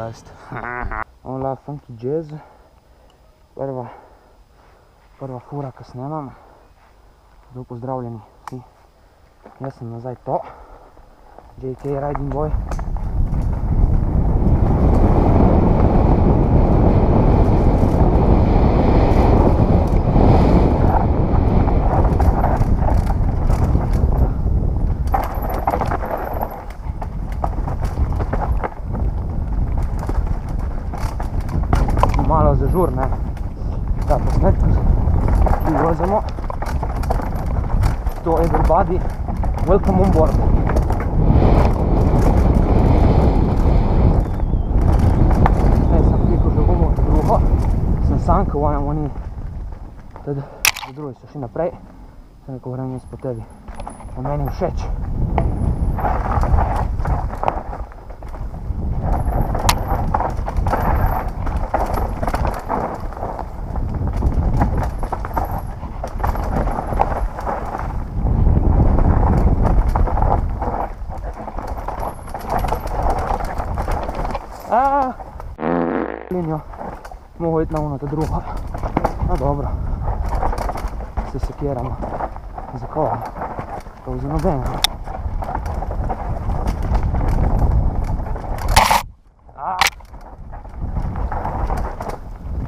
podcast. Hola, funky jazz. Prva fura, ko snemam. Zelo pozdravljeni vsi. Jaz sem nazaj to. JK Riding Boy. Malo za žur, ne, ta posnetek, ki vozimo. To everybody, welcome on board. Zdaj sem preko že bomo drugo, sem sanka, oni, tudi drugi so šli naprej, sem neko vreme jaz po tebi, po meni všeč. Linijo, mogo iti na ono, ta drugo. No dobro, se sekiramo. Za koga? To za nobenega.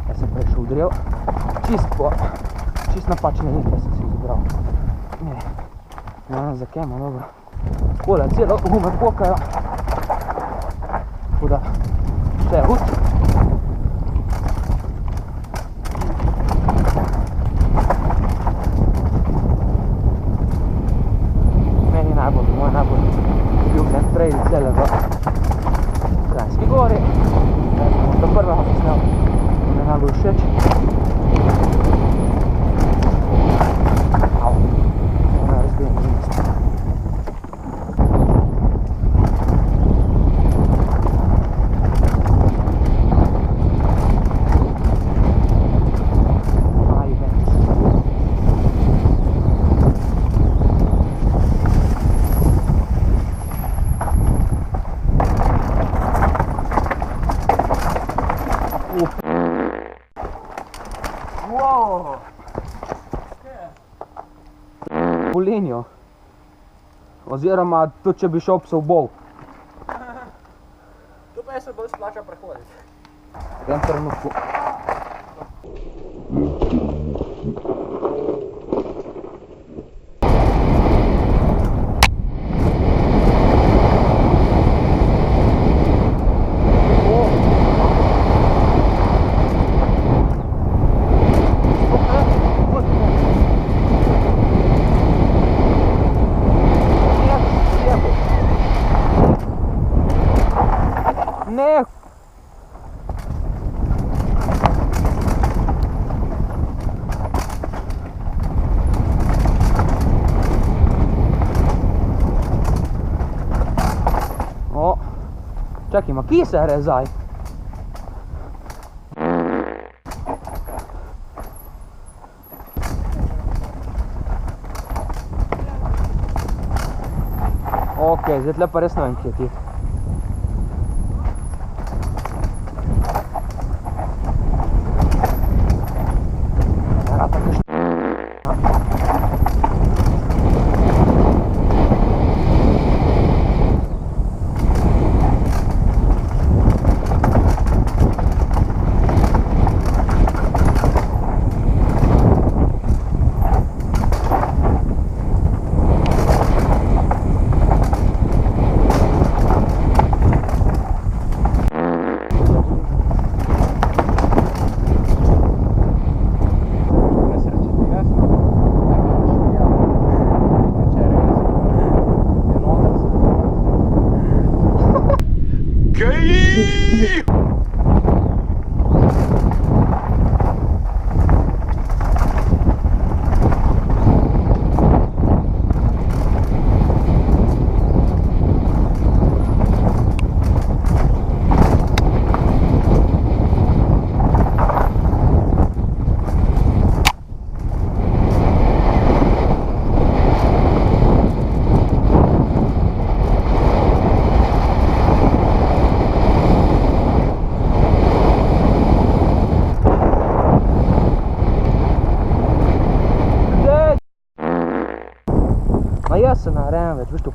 Jaz sem prej šel drel, čist napačne linije sem si izbral. Ne vem za kema, dobro. Takole, celo gume pokajo. Tako da, vse je hud. Moj najbolj ljubljen trail cele v Kranjski Gori. Zdaj sem do prvega posnel, ki mi je najbolj všeč. Ne razbijem zimest. Po linijo. Oziroma, tudi če bi šel psov bol. Tu pa je se bolj splača prehoditi. V tem trenutku. Ne! O, čakaj, ma kje se rezaj? Ok, zdaj tle pa res ne vem, kje ti. Ma jaz se narejem več, veš to.